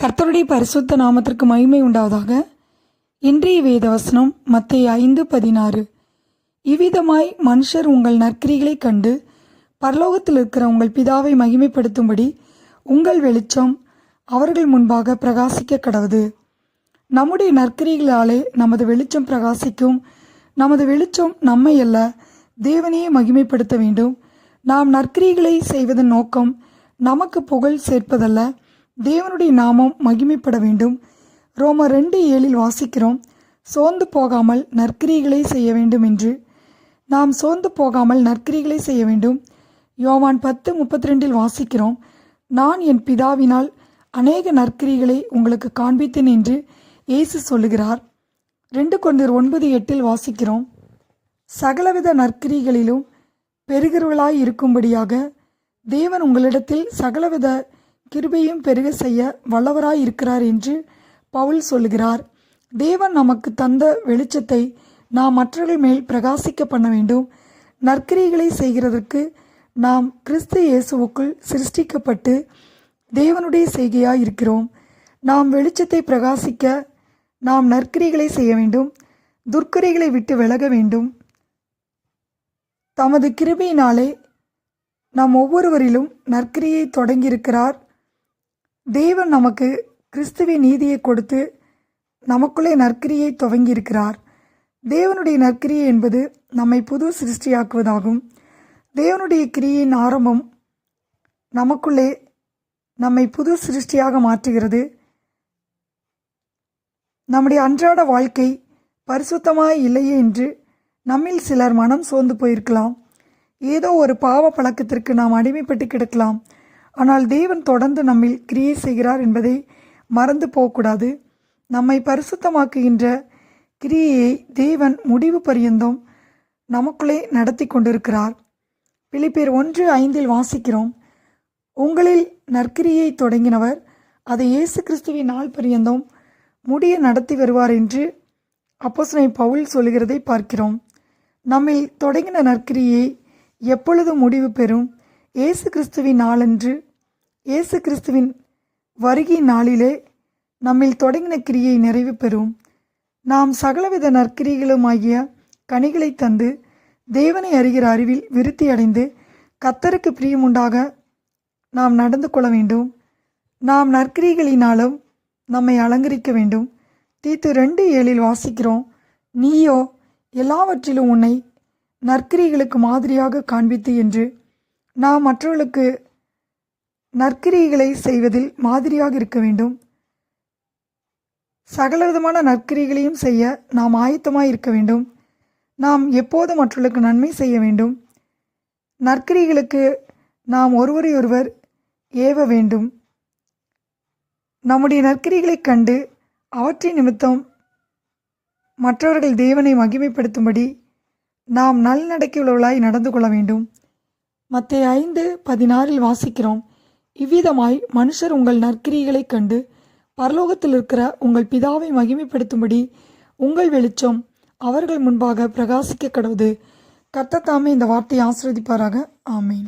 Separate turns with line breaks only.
கர்த்தருடைய பரிசுத்த நாமத்திற்கு மகிமை உண்டாவதாக. இன்றைய வேதவசனம் மத்தேயு 5:16. இவ்விதமாய் மனுஷர் உங்கள் நற்கிரிகளைக் கண்டு பரலோகத்தில் இருக்கிற உங்கள் பிதாவை மகிமைப்படுத்தும்படி உங்கள் வெளிச்சம் அவர்கள் முன்பாக பிரகாசிக்க கடவுது. நம்முடைய நற்கிரிகளாலே நமது வெளிச்சம் பிரகாசிக்கும். நமது வெளிச்சம் நம்மை அல்ல, தேவனையே மகிமைப்படுத்த வேண்டும். நாம் நற்கிரிகளை செய்வதன் நோக்கம் நமக்கு புகழ் சேர்ப்பதல்ல, தேவனுடைய நாமம் மகிமைப்பட வேண்டும். ரோமர் 2:7 வாசிக்கிறோம், சோர்ந்து போகாமல் நற்கிரிகளை செய்ய வேண்டும் என்று. நாம் சோர்ந்து போகாமல் நற்கிரிகளை செய்ய வேண்டும். யோவான் 10:32 வாசிக்கிறோம், நான் என் பிதாவினால் அநேக நற்கிரிகளை உங்களுக்கு காண்பித்தேன் என்று இயேசு சொல்லுகிறார். 2 கொரிந்தியர் 9:8 வாசிக்கிறோம், சகலவித நற்கிரிகளிலும் பெருகிறவர்களாய் இருக்கும்படியாக தேவன் உங்களிடத்தில் சகலவித கிருபையும் பெருக செய்ய வல்லவராய் இருக்கிறார் என்று பவுல் சொல்லுகிறார். தேவன் நமக்கு தந்த வெளிச்சத்தை நாம் மற்றவர்கள் மேல் பிரகாசிக்க பண்ண வேண்டும். நற்கிரிகளை செய்கிறதற்கு நாம் கிறிஸ்து இயேசுவுக்குள் சிருஷ்டிக்கப்பட்டு தேவனுடைய செய்கையாய் இருக்கிறோம். நாம் வெளிச்சத்தை பிரகாசிக்க நாம் நற்கிரிகளை செய்ய வேண்டும். துர்க்கிரைகளை விட்டு விலக வேண்டும். தமது கிருபையினாலே நாம் ஒவ்வொருவரிலும் நற்கிரியை தொடங்கியிருக்கிறார். தேவன் நமக்கு கிறிஸ்துவின் நீதியை கொடுத்து நமக்குள்ளே நற்கிரியை துவங்கியிருக்கிறார். தேவனுடைய நற்கிரியை என்பது நம்மை புது சிருஷ்டியாக்குவதாகும். தேவனுடைய கிரியின் ஆரம்பம் நமக்குள்ளே நம்மை புது சிருஷ்டியாக மாற்றுகிறது. நம்முடைய அன்றாட வாழ்க்கை பரிசுத்தமாய் இல்லையே என்று நம்மில் சிலர் மனம் சோர்ந்து போயிருக்கலாம். ஏதோ ஒரு பாவ பழக்கத்திற்கு நாம் அடிமைப்பட்டு கிடக்கலாம். ஆனால் தேவன் தொடர்ந்து நம்மில் கிரியை செய்கிறார் என்பதை மறந்து போகக்கூடாது. நம்மை பரிசுத்தமாக்குகின்ற கிரியையை தேவன் முடிவு பரியந்தம் நமக்குள்ளே நடத்தி கொண்டிருக்கிறார். பிலிப்பியர் 1:5 வாசிக்கிறோம், உங்களில் நற்கிரியை தொடங்கினவர் அதை இயேசு கிறிஸ்துவின் நாள் பரியந்தம் முடிய நடத்தி வருவார் என்று அப்போஸ்தலனாகிய பவுல் சொல்கிறதை பார்க்கிறோம். நம்மில் தொடங்கின நற்கிரியை எப்பொழுதும் முடிவு பெறும். இயேசு கிறிஸ்துவின் நாளன்று, இயேசு கிறிஸ்துவின் வருகை நாளிலே நம்மில் தொடங்கின கிரியை நிறைவு பெறும். நாம் சகலவித நற்கிரிகளும் ஆகிய கனிகளை தந்து தேவனை அறிகிற அறிவில் விருத்தி அடைந்து கர்த்தருக்கு பிரியமுண்டாக நாம் நடந்து கொள்ள வேண்டும். நாம் நற்கிரிகளினாலும் நம்மை அலங்கரிக்க வேண்டும். தீத்து 2:7 வாசிக்கிறோம், நீயோ எல்லாவற்றிலும் உன்னை நற்கிரிகளுக்கு மாதிரியாக காண்பித்து என்று. நாம் மற்றவர்களுக்கு நற்கிரிகளை செய்வதில் மாதிரியாக இருக்க வேண்டும். சகலவிதமான நற்கிரிகளையும் செய்ய நாம் ஆயத்தமாய் இருக்க வேண்டும். நாம் எப்போது மற்றவர்களுக்கு நன்மை செய்ய வேண்டும். நற்கிரிகளுக்கு நாம் ஒருவரையொருவர் ஏவ வேண்டும். நம்முடைய நற்கிரிகளை கண்டு அவற்றின் நிமித்தம் மற்றவர்கள் தேவனை மகிமைப்படுத்தும்படி நாம் நல்நடக்கையுள்ளவர்களாய் நடந்து கொள்ள வேண்டும். மத்தேயு 5:16 வாசிக்கிறோம், இவ்விதமாய் மனுஷர் உங்கள் நற்கிரிகளைக் கண்டு பரலோகத்தில் இருக்கிற உங்கள் பிதாவை மகிமைப்படுத்தும்படி உங்கள் வெளிச்சம் அவர்கள் முன்பாக பிரகாசிக்க கடவுது. கர்த்தர் தாமே இந்த வார்த்தையை ஆசீர்வதிப்பாராக. ஆமேன்.